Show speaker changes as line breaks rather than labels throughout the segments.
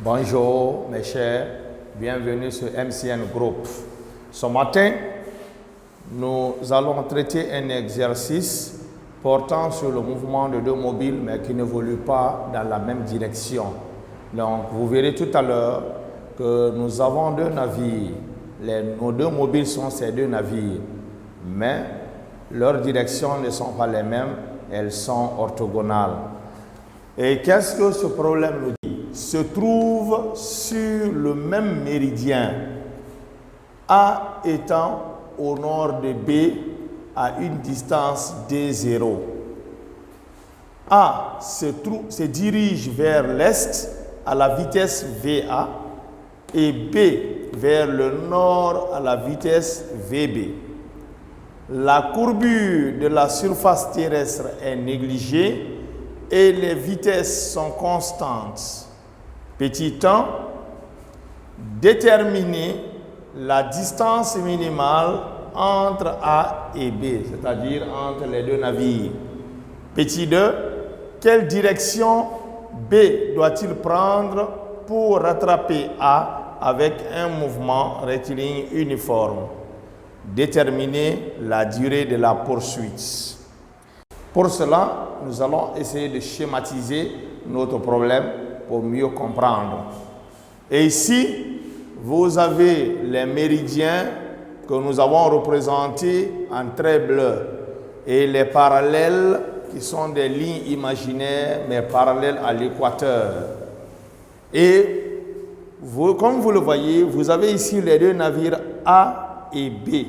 Bonjour mes chers, bienvenue sur MCN Group. Ce matin, nous allons traiter un exercice portant sur le mouvement de deux mobiles mais qui n'évoluent pas dans la même direction. Donc vous verrez tout à l'heure que nous avons deux navires. Nos deux mobiles sont ces deux navires, mais leurs directions ne sont pas les mêmes, elles sont orthogonales. Et qu'est-ce que ce problème nous dit? Se trouve sur le même méridien, A étant au nord de B à une distance D0. A se dirige vers l'est à la vitesse VA et B vers le nord à la vitesse VB. La courbure de la surface terrestre est négligée et les vitesses sont constantes. Petit 1, déterminer la distance minimale entre A et B, c'est-à-dire entre les deux navires. Petit 2, quelle direction B doit-il prendre pour rattraper A avec un mouvement rectiligne uniforme? Déterminer la durée de la poursuite. Pour cela, nous allons essayer de schématiser notre problème pour mieux comprendre. Et ici, vous avez les méridiens que nous avons représentés en traits bleus et les parallèles qui sont des lignes imaginaires mais parallèles à l'équateur. Et comme vous le voyez, vous avez ici les deux navires A et B.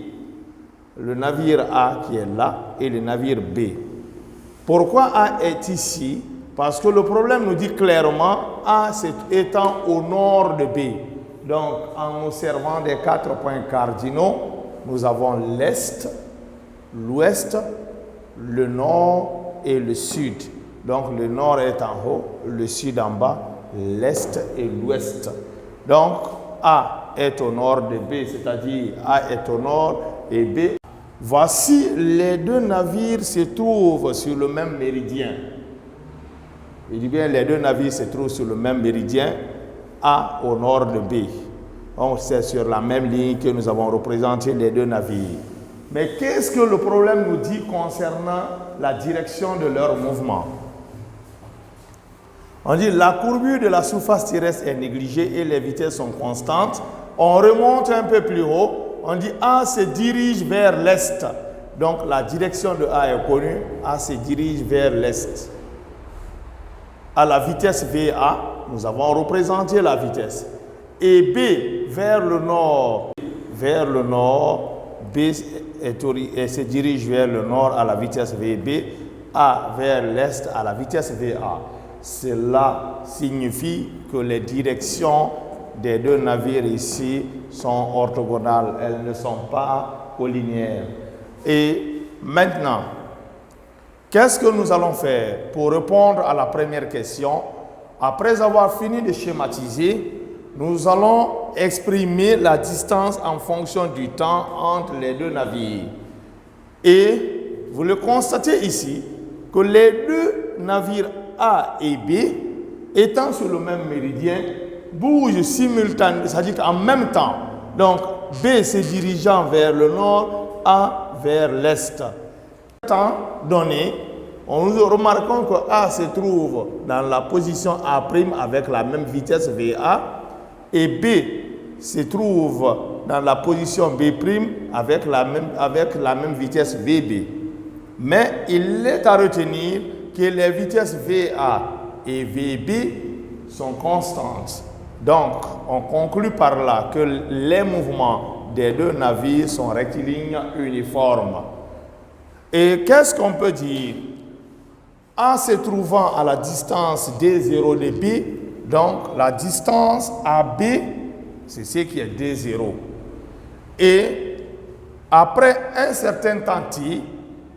Le navire A qui est là et le navire B. Pourquoi A est ici? Parce que le problème nous dit clairement A étant au nord de B. Donc, en observant les 4 points cardinaux, nous avons l'est, l'ouest, le nord et le sud. Donc, le nord est en haut, le sud en bas, l'est et l'ouest. Donc, A est au nord de B, c'est-à-dire A est au nord et B. Voici les deux navires se trouvent sur le même méridien. Je dis bien les deux navires se trouvent sur le même méridien, A au nord de B. Donc c'est sur la même ligne que nous avons représenté les deux navires. Mais qu'est-ce que le problème nous dit concernant la direction de leur mouvement? On dit la courbure de la surface terrestre est négligée et les vitesses sont constantes. On remonte un peu plus haut. On dit A se dirige vers l'est. Donc la direction de A est connue. A se dirige vers l'est. À la vitesse VA, nous avons représenté la vitesse. Et B vers le nord. Vers le nord, B se dirige vers le nord à la vitesse VB. A vers l'est à la vitesse VA. Cela signifie que les directions des deux navires ici sont orthogonales. Elles ne sont pas collinéaires. Et maintenant, qu'est-ce que nous allons faire pour répondre à la première question? Après avoir fini de schématiser, nous allons exprimer la distance en fonction du temps entre les deux navires. Et vous le constatez ici que les deux navires A et B, étant sur le même méridien, bougent simultanément, c'est-à-dire qu'en même temps. Donc B se dirigeant vers le nord, A vers l'est. Temps donné, nous remarquons que A se trouve dans la position A' avec la même vitesse VA et B se trouve dans la position B' avec la même vitesse VB. Mais il est à retenir que les vitesses VA et VB sont constantes. Donc, on conclut par là que les mouvements des deux navires sont rectilignes uniformes. Et qu'est-ce qu'on peut dire? A se trouvant à la distance D0 de B, donc la distance AB, c'est ce qui est D0. Et après un certain temps T,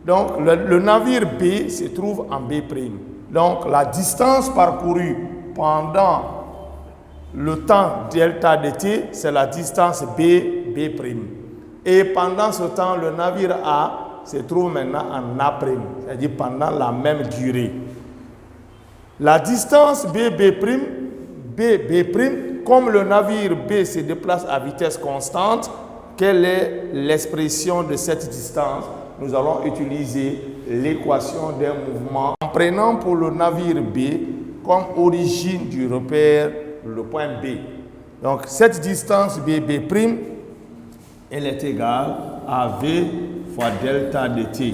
donc le navire B se trouve en B'. Donc la distance parcourue pendant le temps delta de T, c'est la distance B'. Et pendant ce temps, le navire A se trouve maintenant en A', c'est-à-dire pendant la même durée. La distance B', B B'. Comme le navire B se déplace à vitesse constante, quelle est l'expression de cette distance? Nous allons utiliser l'équation d'un mouvement en prenant pour le navire B comme origine du repère le point B. Donc cette distance B', elle est égale à V fois delta de T.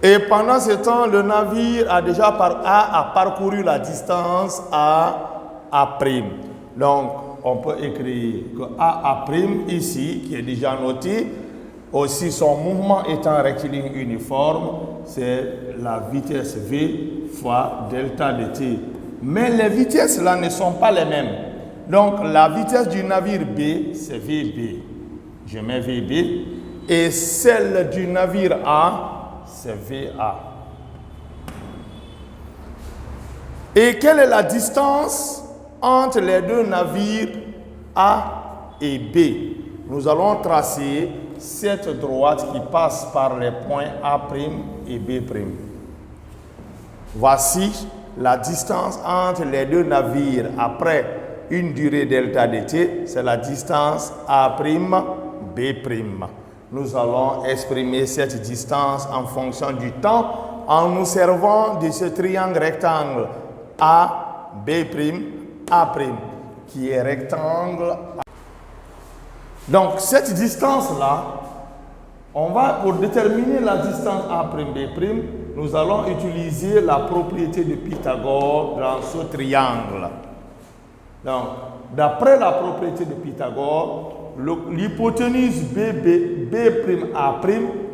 Et pendant ce temps, le navire a déjà parcouru la distance A'. Donc, on peut écrire que A' ici, qui est déjà noté, aussi son mouvement étant rectiligne uniforme, c'est la vitesse V fois delta de T. Mais les vitesses là ne sont pas les mêmes. Donc, la vitesse du navire B, c'est VB. Je mets VB. Et celle du navire A, c'est VA. Et quelle est la distance entre les deux navires A et B? Nous allons tracer cette droite qui passe par les points A' et B'. Voici la distance entre les deux navires après une durée delta de T, c'est la distance A', B'. Nous allons exprimer cette distance en fonction du temps en nous servant de ce triangle rectangle A, B', A', qui est rectangle A. Donc cette distance-là, pour déterminer la distance A', B', nous allons utiliser la propriété de Pythagore dans ce triangle. Donc, d'après la propriété de Pythagore, l'hypoténuse B',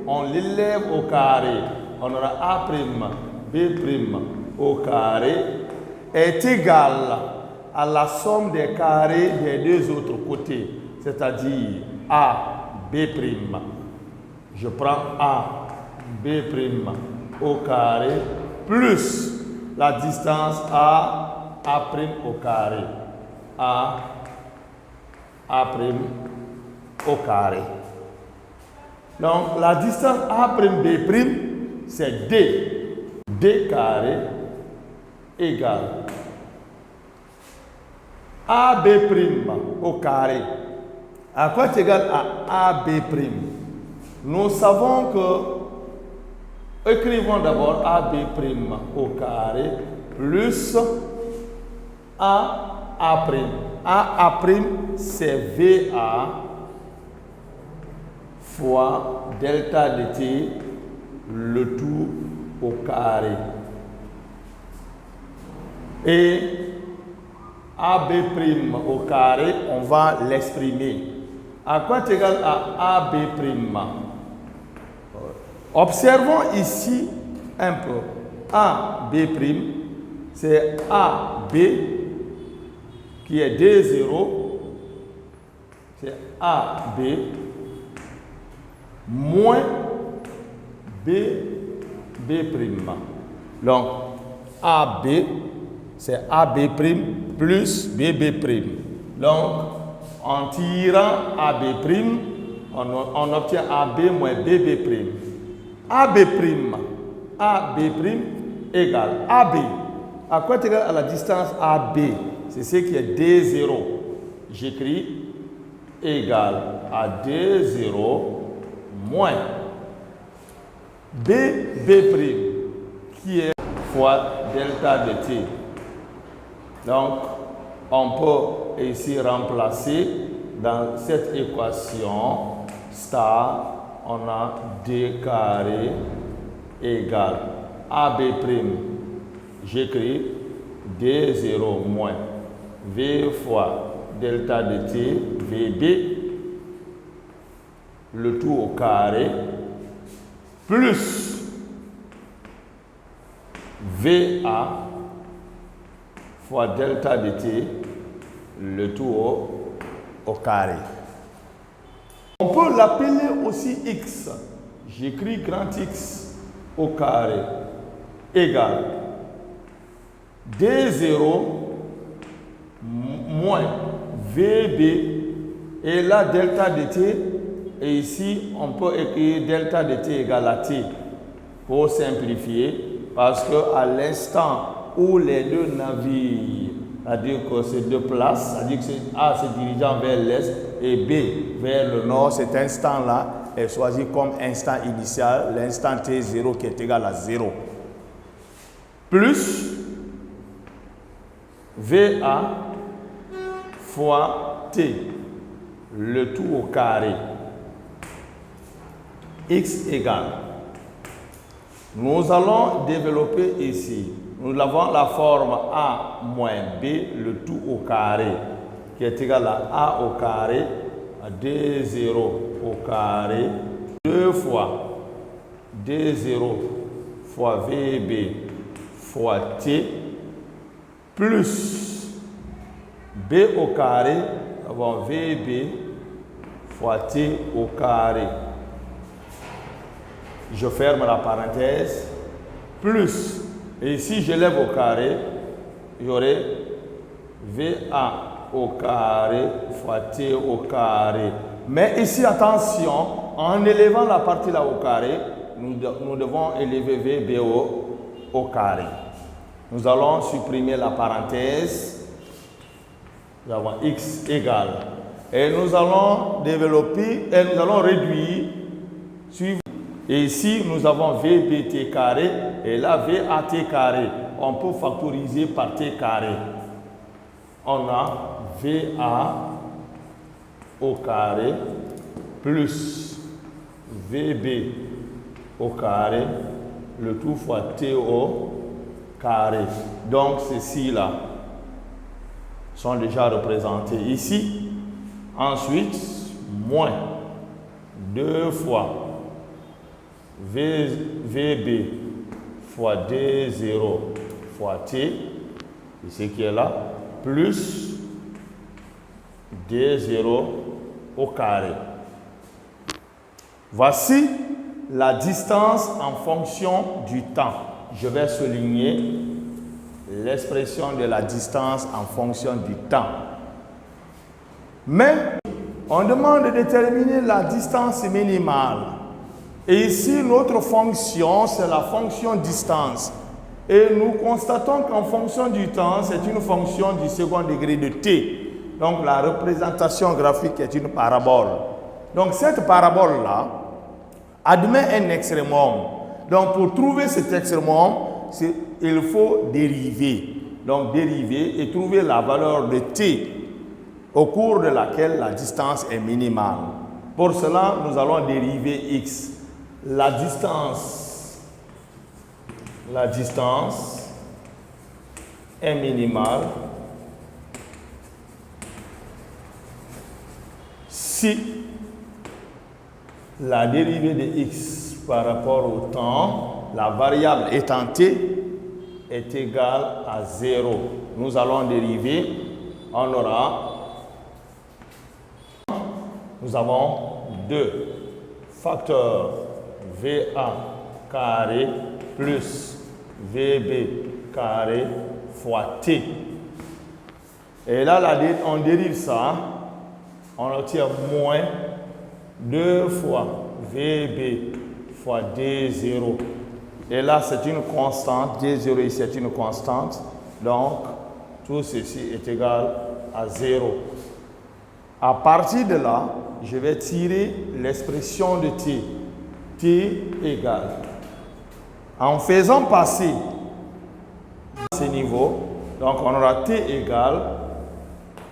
on l'élève au carré. On aura A', B' au carré est égal à la somme des carrés des deux autres côtés, c'est-à-dire A, B'. Je prends A, B' au carré plus la distance A' au carré. A' au carré. Donc la distance A', B', c'est D. D carré égale AB' au carré. À quoi est égal à AB'? Nous savons que, écrivons d'abord AB' au carré plus A'. A', c'est VA fois delta de T, le tout au carré. Et AB' au carré, on va l'exprimer. À quoi est égal à AB'? Observons ici un peu. AB', c'est AB qui est D0, c'est AB moins B'. Donc, AB, c'est AB' plus BB'. Donc, en tirant AB', on obtient AB moins BB'. AB' égale AB. À quoi est égal à la distance AB? C'est ce qui est D0. J'écris égal à D0 moins BB', qui est fois delta de T. Donc, on peut ici remplacer dans cette équation star, on a D carré égale AB'. J'écris D0 moins V fois delta de T, VB, le tout au carré, plus VA fois delta de T, le tout au carré. On peut l'appeler aussi X. J'écris grand X au carré égale D0 moins VB et là delta de T, et ici on peut écrire delta de T égale à T pour simplifier, parce que à l'instant où les deux navires, c'est-à-dire que c'est deux places, c'est-à-dire que A se dirigeant vers l'est et B vers le nord, cet instant-là est choisi comme instant initial, l'instant T0 qui est égal à 0. Plus VA fois T, le tout au carré, X égale. Nous allons développer ici. Nous avons la forme A moins B, le tout au carré, qui est égal à A au carré, à D0 au carré, 2 fois D0 fois VB fois T, plus B au carré, avant VB fois T au carré. Je ferme la parenthèse, plus, et ici je lève au carré, j'aurai VA au carré fois T au carré. Mais ici, attention, en élevant la partie là au carré, nous devons élever VB au carré. Nous allons supprimer la parenthèse, nous avons X égale, et nous allons développer, et nous allons réduire, suivre. Et ici, nous avons VBT carré et là, VAT carré. On peut factoriser par T carré. On a VA au carré plus VB au carré, le tout fois T au carré. Donc, ceci-là sont déjà représentés ici. Ensuite, moins 2 fois VB fois D0 fois T, ici qui est là, plus D0 au carré. Voici la distance en fonction du temps. Je vais souligner l'expression de la distance en fonction du temps. Mais on demande de déterminer la distance minimale. Et ici, notre fonction, c'est la fonction distance. Et nous constatons qu'en fonction du temps, c'est une fonction du second degré de t. Donc, la représentation graphique est une parabole. Donc, cette parabole-là admet un extrémum. Donc, pour trouver cet extrémum, il faut dériver. Donc, dériver et trouver la valeur de t au cours de laquelle la distance est minimale. Pour cela, nous allons dériver x. La distance est minimale si la dérivée de x par rapport au temps, la variable étant t, est égale à 0. Nous allons dériver, nous avons 2 facteurs VA carré plus VB carré fois T. Et là, on dérive ça, on obtient moins 2 fois VB fois D0. Et là, c'est une constante, D0 ici c'est une constante, donc tout ceci est égal à 0. À partir de là, je vais tirer l'expression de T. T égale. En faisant passer ce niveau, donc on aura T égale,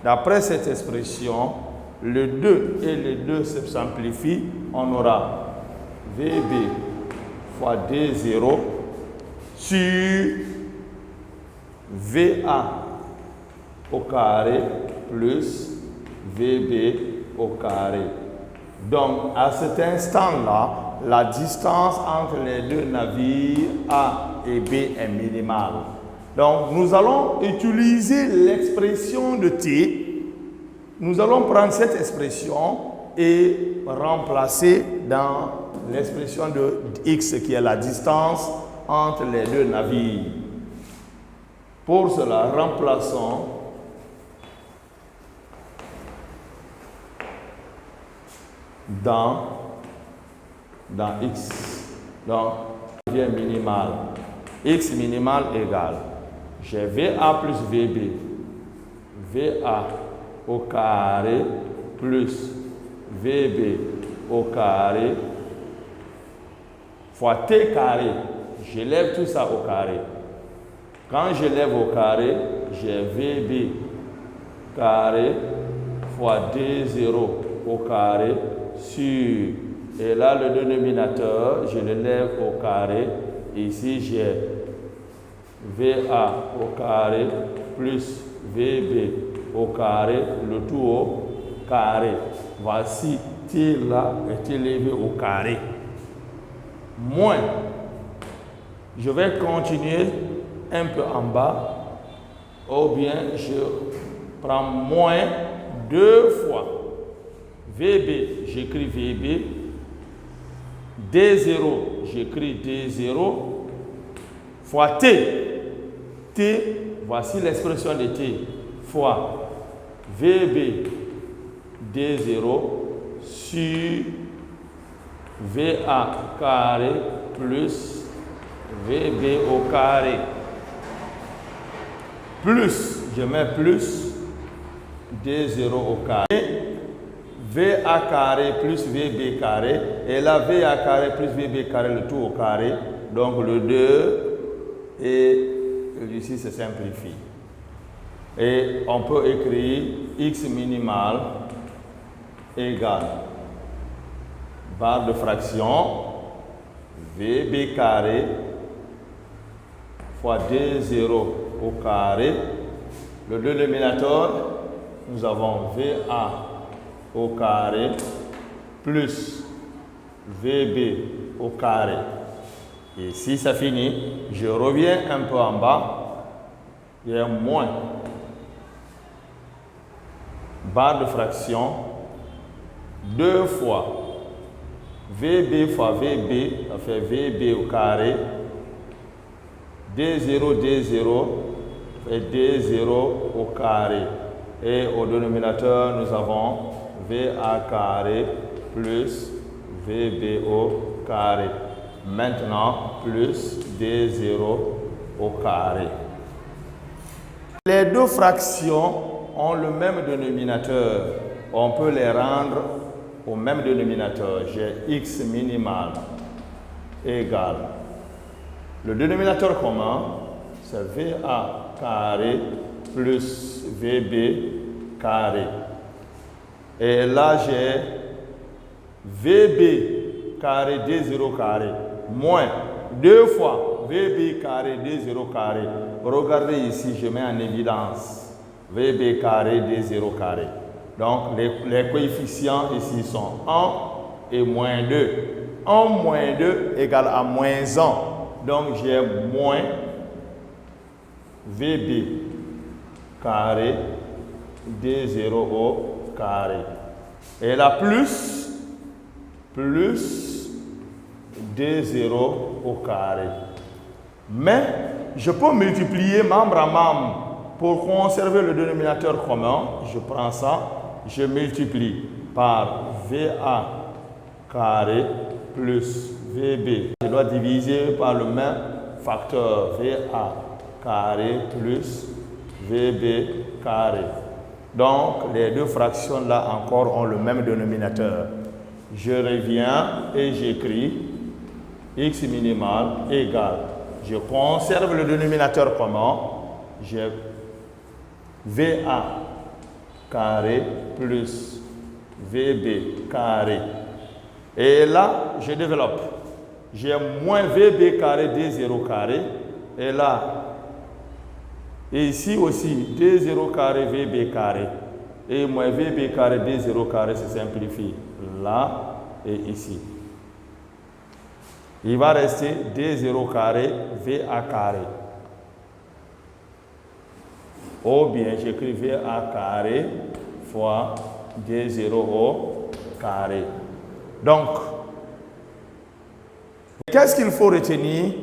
d'après cette expression, le 2 et le 2 se simplifient, on aura VB fois D0 sur VA au carré plus VB au carré. Donc, à cet instant-là, la distance entre les deux navires A et B est minimale. Donc, nous allons utiliser l'expression de T. Nous allons prendre cette expression et remplacer dans l'expression de X qui est la distance entre les deux navires. Pour cela, remplaçons dans X. Donc, devient minimal. X minimal égale. J'ai VA plus VB. VA au carré plus VB au carré fois T carré. Je lève tout ça au carré. Quand je lève au carré, j'ai VB carré fois D0 au carré sur, et là le dénominateur, je le lève au carré. Ici j'ai VA au carré plus VB au carré, le tout au carré. Voici T là est élevé au carré. Moins, je vais continuer un peu en bas, ou bien je prends moins 2 fois VB, j'écris VB, D0, j'écris D0, fois T. T, voici l'expression de T, fois VB D0 sur VA carré plus VB au carré. Plus, je mets plus D0 au carré, VA carré plus VB carré, et là VA carré plus VB carré, le tout au carré, donc le 2, et ici se simplifie. Et on peut écrire x minimal égale barre de fraction VB carré fois D0 au carré. Le dénominateur, nous avons VA au carré plus VB au carré. Et si ça finit, je reviens un peu en bas, il y a moins barre de fraction 2 fois VB fois VB, ça fait VB au carré, D0, D0, et D0 au carré. Et au dénominateur, nous avons VA carré plus VB au carré. Maintenant, plus D0 au carré. Les deux fractions ont le même dénominateur. On peut les rendre au même dénominateur. J'ai x minimal égale. Le dénominateur commun, c'est VA carré plus VB carré. Et là, j'ai VB carré D0 carré moins 2 fois VB carré D0 carré. Regardez ici, je mets en évidence VB carré D0 carré. Donc, les coefficients ici sont 1 et moins 2. 1 moins 2 égale à moins 1. Donc, j'ai moins VB carré D0 au carré. Et là, plus D0 au carré. Mais, je peux multiplier membre à membre. Pour conserver le dénominateur commun, je prends ça, je multiplie par VA carré plus VB. Je dois diviser par le même facteur VA carré plus VB carré. Donc, les deux fractions là encore ont le même dénominateur. Je reviens et j'écris x minimal égale. Je conserve le dénominateur commun. J'ai VA carré plus VB carré. Et là, je développe. J'ai moins VB carré D0 carré. Et là, et ici aussi, D0 carré VB carré. Et moins VB carré D0 carré se simplifie là et ici. Il va rester D0 carré VA carré. Ou bien j'écris VA carré fois D0 au carré. Donc, qu'est-ce qu'il faut retenir?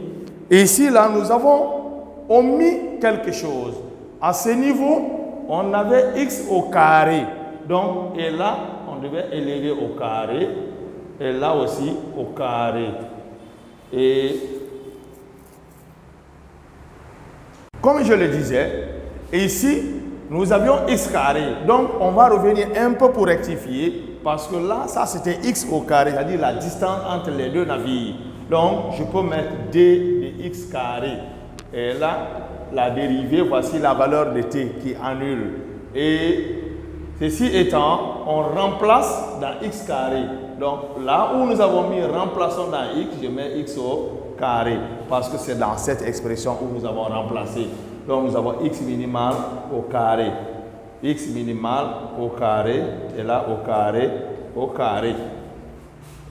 Ici, là, nous avons omis quelque chose. À ce niveau, on avait x au carré. Donc, et là, on devait élever au carré. Et là aussi, au carré. Et Comme je le disais, ici, nous avions x carré. Donc, on va revenir un peu pour rectifier. Parce que là, ça c'était x au carré, c'est-à-dire la distance entre les deux navires. Donc, je peux mettre d de x carré. Et là, la dérivée, voici la valeur de t qui annule. Et ceci étant, on remplace dans x carré. Donc, là où nous avons mis remplaçons dans x, je mets x au carré. Parce que c'est dans cette expression où nous avons remplacé. Donc, nous avons x minimal au carré. X minimal au carré, et là au carré, au carré.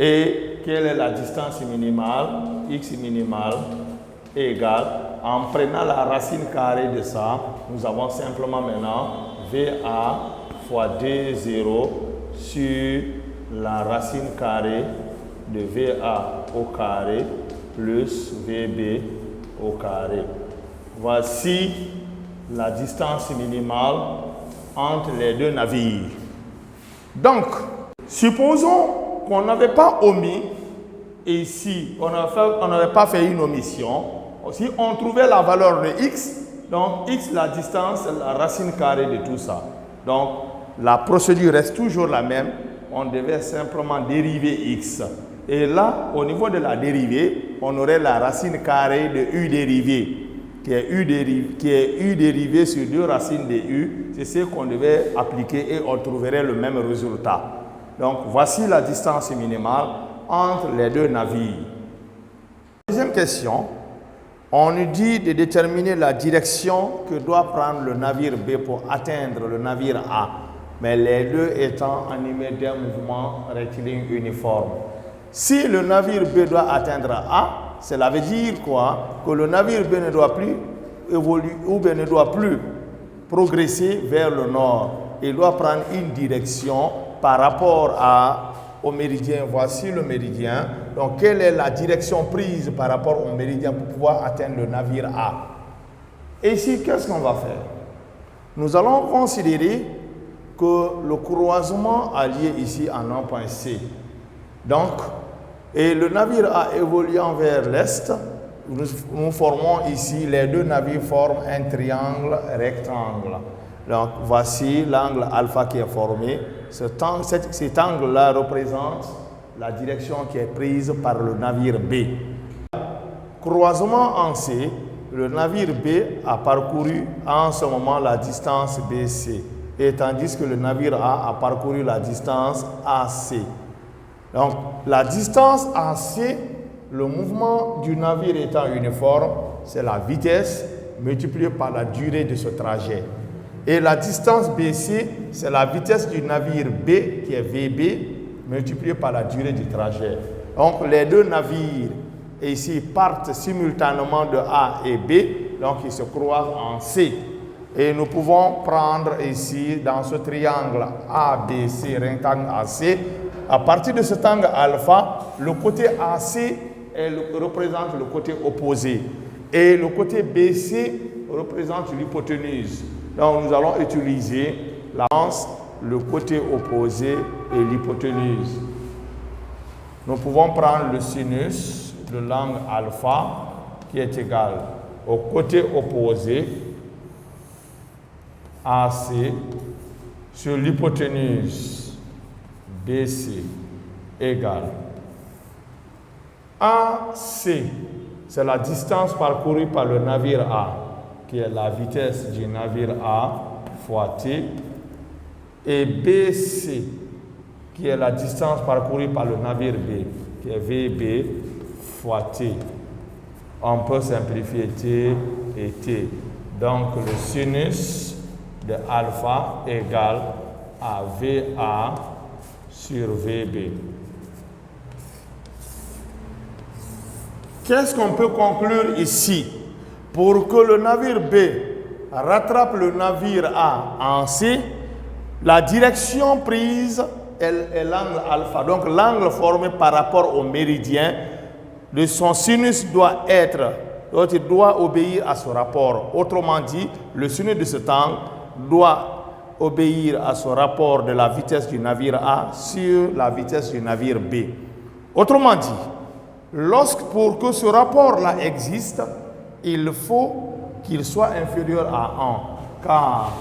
Et quelle est la distance minimale? X minimal égale, en prenant la racine carrée de ça, nous avons simplement maintenant VA fois D0 sur la racine carrée de VA au carré plus VB au carré. Voici la distance minimale entre les deux navires. Donc, supposons qu'on n'avait pas omis, ici, on n'avait pas fait une omission. Si on trouvait la valeur de x, donc x, la distance, la racine carrée de tout ça. Donc, la procédure reste toujours la même. On devait simplement dériver x. Et là, au niveau de la dérivée, on aurait la racine carrée de u dérivée. Qui est u dérivé sur deux racines de u, c'est ce qu'on devait appliquer et on trouverait le même résultat. Donc, voici la distance minimale entre les deux navires. Deuxième question, on nous dit de déterminer la direction que doit prendre le navire B pour atteindre le navire A, mais les deux étant animés d'un mouvement rectiligne uniforme. Si le navire B doit atteindre A, cela veut dire quoi? Que le navire B ne doit plus évoluer ou bien ne doit plus progresser vers le nord. Il doit prendre une direction par rapport au méridien. Voici le méridien. Donc, quelle est la direction prise par rapport au méridien pour pouvoir atteindre le navire A? Et ici, qu'est-ce qu'on va faire? Nous allons considérer que le croisement a lieu ici en un point C. Donc, et le navire A évoluant vers l'est, nous formons ici, les deux navires forment un triangle rectangle. Donc voici l'angle alpha qui est formé. Cet angle-là représente la direction qui est prise par le navire B. Croisement en C, le navire B a parcouru en ce moment la distance BC, et tandis que le navire A parcouru la distance AC. Donc, la distance AC, le mouvement du navire étant uniforme, c'est la vitesse multipliée par la durée de ce trajet. Et la distance BC, c'est la vitesse du navire B, qui est VB, multipliée par la durée du trajet. Donc, les deux navires, ici, partent simultanément de A et B, donc ils se croisent en C. Et nous pouvons prendre ici, dans ce triangle ABC, rectangle AC, à partir de cet angle alpha, le côté AC représente le côté opposé et le côté BC représente l'hypoténuse. Donc nous allons utiliser le côté opposé et l'hypoténuse. Nous pouvons prendre le sinus de l'angle alpha qui est égal au côté opposé AC sur l'hypoténuse BC égale AC, c'est la distance parcourue par le navire A, qui est la vitesse du navire A fois T, et BC, qui est la distance parcourue par le navire B, qui est VB fois T. On peut simplifier T et T. Donc le sinus de alpha égale à VA sur VB. Qu'est-ce qu'on peut conclure ici? Pour que le navire B rattrape le navire A en C, la direction prise est l'angle alpha. Donc l'angle formé par rapport au méridien de son sinus doit obéir à ce rapport. Autrement dit, le sinus de cet angle doit obéir à ce rapport de la vitesse du navire A sur la vitesse du navire B. Autrement dit, pour que ce rapport-là existe, il faut qu'il soit inférieur à 1, car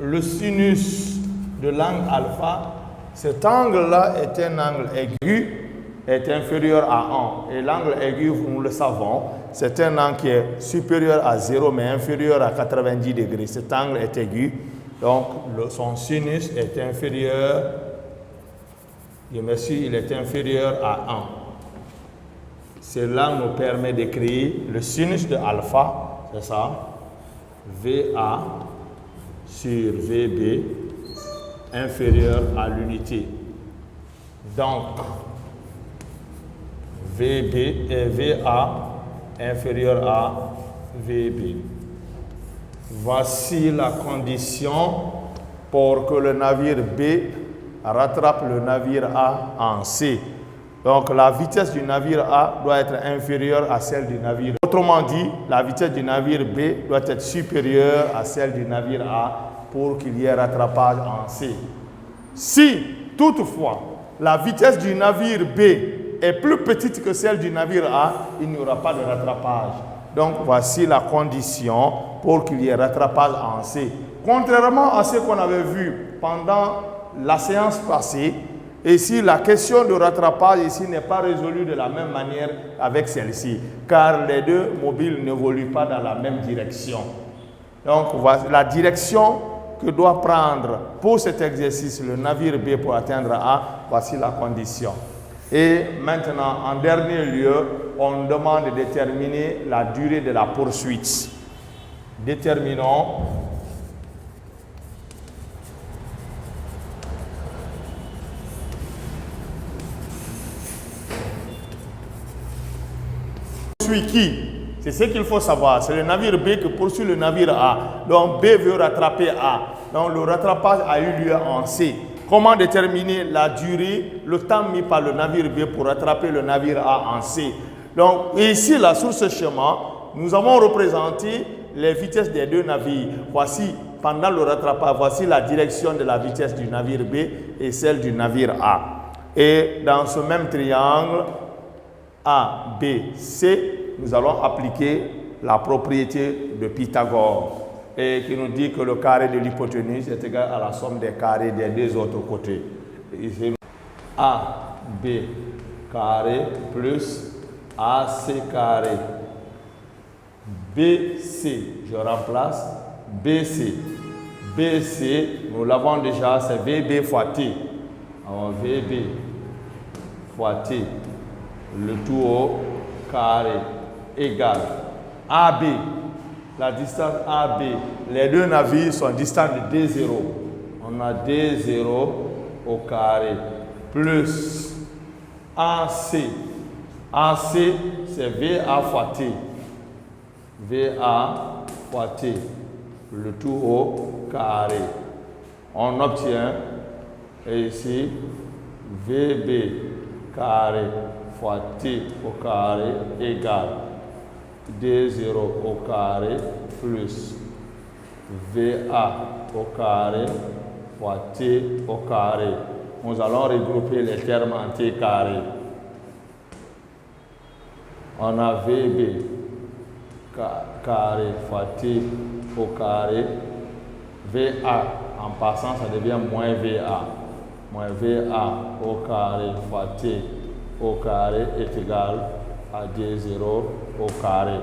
le sinus de l'angle alpha, cet angle-là est un angle aigu, est inférieur à 1. Et l'angle aigu, nous le savons, c'est un angle qui est supérieur à 0, mais inférieur à 90 degrés. Cet angle est aigu, donc son sinus est inférieur, et merci, il est inférieur à 1. Cela nous permet d'écrire le sinus de alpha, c'est ça, VA sur VB inférieur à l'unité. Donc, VB et VA inférieur à VB. Voici la condition pour que le navire B rattrape le navire A en C. Donc la vitesse du navire A doit être inférieure à celle du navire B. Autrement dit, la vitesse du navire B doit être supérieure à celle du navire A pour qu'il y ait rattrapage en C. Si, toutefois, la vitesse du navire B est plus petite que celle du navire A, il n'y aura pas de rattrapage. Donc voici la condition pour qu'il y ait rattrapage en C. Contrairement à ce qu'on avait vu pendant la séance passée, ici la question de rattrapage ici n'est pas résolue de la même manière avec celle-ci, car les deux mobiles n'évoluent pas dans la même direction. Donc voici la direction que doit prendre pour cet exercice le navire B pour atteindre A, voici la condition. Et maintenant, en dernier lieu, on demande de déterminer la durée de la poursuite. Déterminons qui? C'est ce qu'il faut savoir. C'est le navire B qui poursuit le navire A. Donc B veut rattraper A. Donc le rattrapage a eu lieu en C. Comment déterminer la durée, le temps mis par le navire B pour rattraper le navire A en C? Donc ici, là, sur ce schéma, nous avons représenté les vitesses des deux navires. Voici, pendant le rattrapage, voici la direction de la vitesse du navire B et celle du navire A. Et dans ce même triangle, A, B, C, nous allons appliquer la propriété de Pythagore et qui nous dit que le carré de l'hypoténuse est égal à la somme des carrés des deux autres côtés. Ici, A, B carré plus AC carré. BC, je remplace BC. BC, nous l'avons déjà, c'est VB fois T. Alors VB fois T, le tout au carré égale AB, la distance AB, les deux navires sont distants de D0. On a D0 au carré plus AC. AC, c'est VA fois T. VA fois T, le tout au carré. On obtient ici VB carré fois T au carré égale D0 au carré plus VA au carré fois T au carré. Nous allons regrouper les termes en T carré. On a VB carré fois T au carré. VA, en passant, ça devient moins VA. Moins VA au carré fois T au carré est égal à D0 au carré.